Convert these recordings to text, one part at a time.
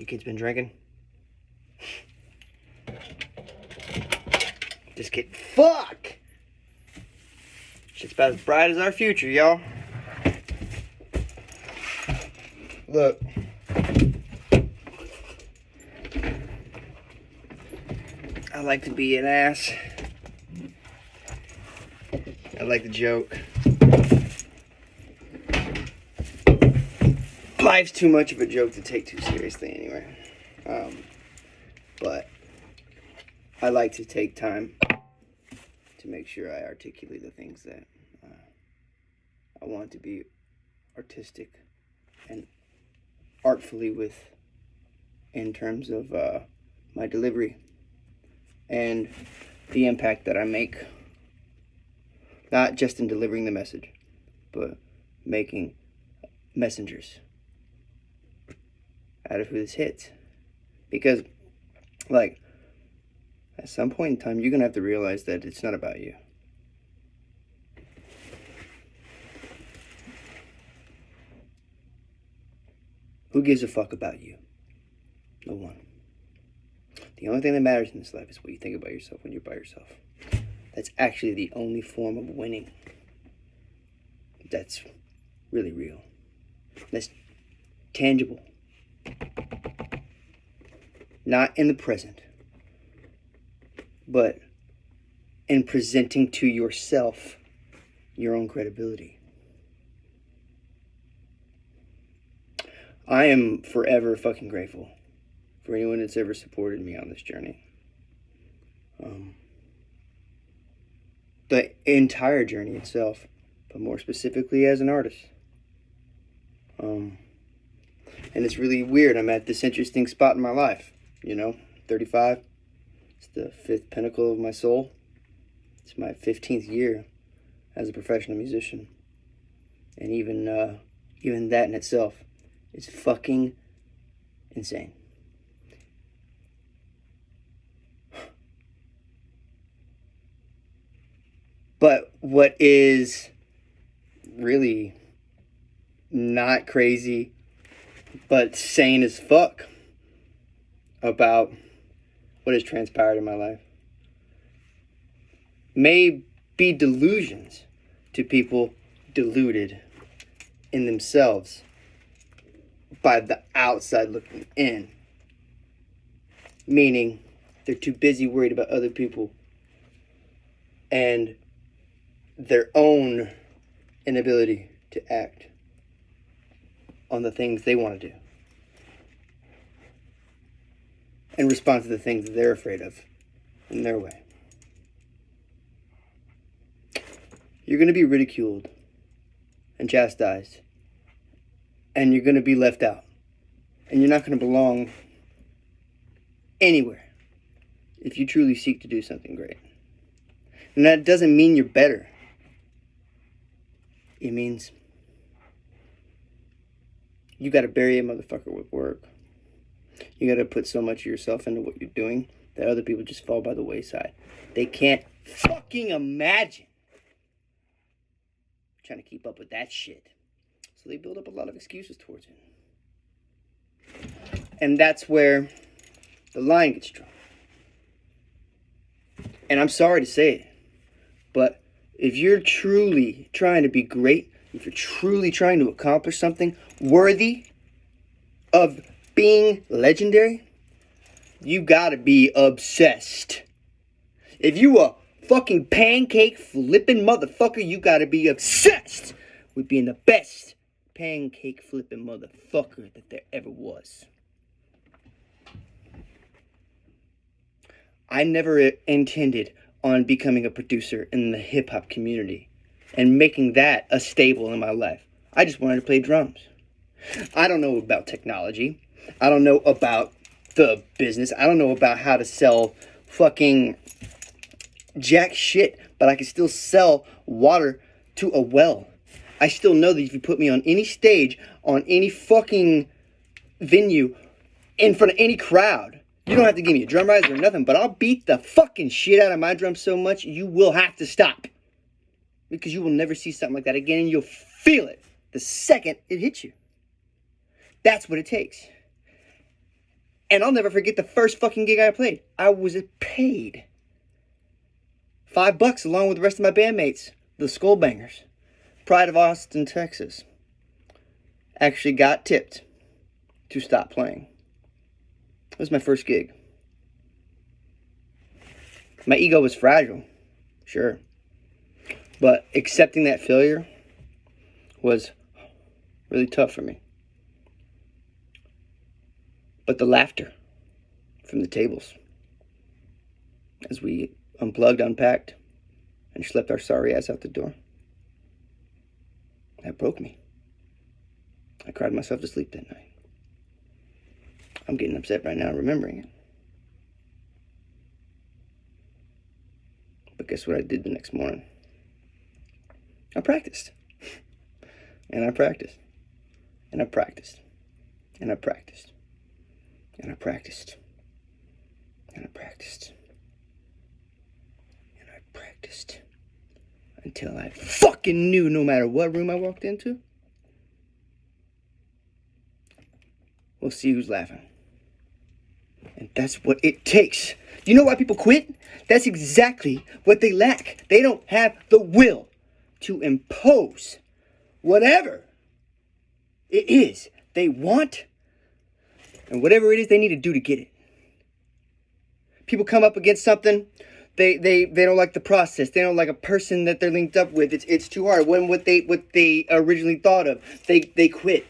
kid's been drinking. This kid, fuck! Shit's about as bright as our future, y'all. Look. I like to be an ass. I like to joke. Life's too much of a joke to take too seriously anyway. But I like to take time to make sure I articulate the things that I want to be artistic and artfully with in terms of my delivery and the impact that I make. Not just in delivering the message, but making messengers out of who this hits. Because, like, at some point in time, you're going to have to realize that it's not about you. Who gives a fuck about you? No one. The only thing that matters in this life is what you think about yourself when you're by yourself. That's actually the only form of winning that's really real. That's tangible. Not in the present, but in presenting to yourself your own credibility. I am forever fucking grateful for anyone that's ever supported me on this journey. The entire journey itself, but more specifically as an artist. And it's really weird. I'm at this interesting spot in my life. 35. It's the 5th pinnacle of my soul. It's my 15th year as a professional musician. And even that in itself is fucking insane. But what is really not crazy, but sane as fuck about what has transpired in my life may be delusions to people deluded in themselves by the outside looking in. Meaning they're too busy worried about other people and their own inability to act on the things they want to do and respond to the things that they're afraid of in their way. You're going to be ridiculed and chastised, and you're going to be left out, and you're not going to belong anywhere if you truly seek to do something great. And that doesn't mean you're better. It means you got to bury a motherfucker with work. You got to put so much of yourself into what you're doing that other people just fall by the wayside. They can't fucking imagine trying to keep up with that shit. So they build up a lot of excuses towards it. And that's where the line gets drawn. And I'm sorry to say it, but if you're truly trying to be great, if you're truly trying to accomplish something worthy of being legendary, you gotta be obsessed. If you a fucking pancake flipping motherfucker, you gotta be obsessed with being the best pancake flipping motherfucker that there ever was. I never intended on becoming a producer in the hip-hop community and making that a staple in my life. I just wanted to play drums. I don't know about technology. I don't know about the business. I don't know about how to sell fucking jack shit, but I can still sell water to a well. I still know that if you put me on any stage, on any fucking venue, in front of any crowd, you don't have to give me a drum riser or nothing, but I'll beat the fucking shit out of my drum so much, you will have to stop. Because you will never see something like that again, and you'll feel it the second it hits you. That's what it takes. And I'll never forget the first fucking gig I played. I was paid $5 along with the rest of my bandmates, the Skullbangers, Pride of Austin, Texas. Actually got tipped to stop playing. It was my first gig. My ego was fragile, sure. But accepting that failure was really tough for me. But the laughter from the tables as we unplugged, unpacked, and schlepped our sorry ass out the door, that broke me. I cried myself to sleep that night. I'm getting upset right now remembering it. But guess what I did the next morning? I practiced. And I practiced. And I practiced. And I practiced. And I practiced. And I practiced. And I practiced. Until I fucking knew no matter what room I walked into, we'll see who's laughing. And that's what it takes. Do you know why people quit? That's exactly what they lack. They don't have the will to impose whatever it is they want and whatever it is they need to do to get it. People come up against something, they don't like the process. They don't like a person that they're linked up with. It's too hard. When what they originally thought of, they quit.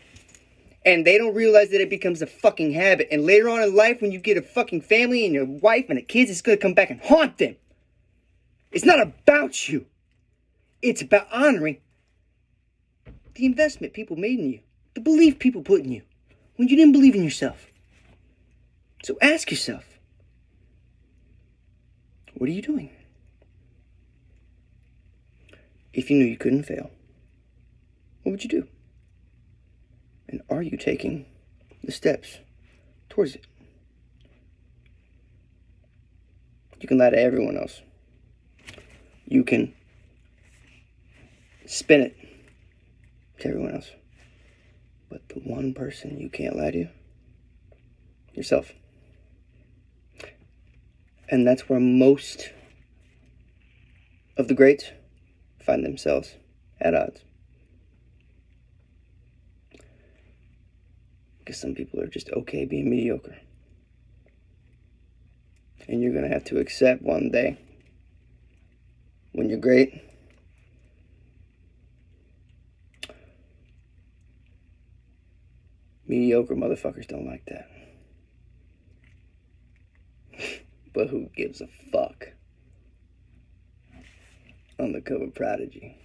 And they don't realize that it becomes a fucking habit. And later on in life, when you get a fucking family and your wife and the kids, it's going to come back and haunt them. It's not about you. It's about honoring the investment people made in you. The belief people put in you when you didn't believe in yourself. So ask yourself, what are you doing? If you knew you couldn't fail, what would you do? And are you taking the steps towards it? You can lie to everyone else. You can spin it to everyone else. But the one person you can't lie to, yourself. And that's where most of the greats find themselves at odds. Because some people are just okay being mediocre. And you're going to have to accept one day, when you're great, mediocre motherfuckers don't like that. But who gives a fuck? Undercover Prodigy.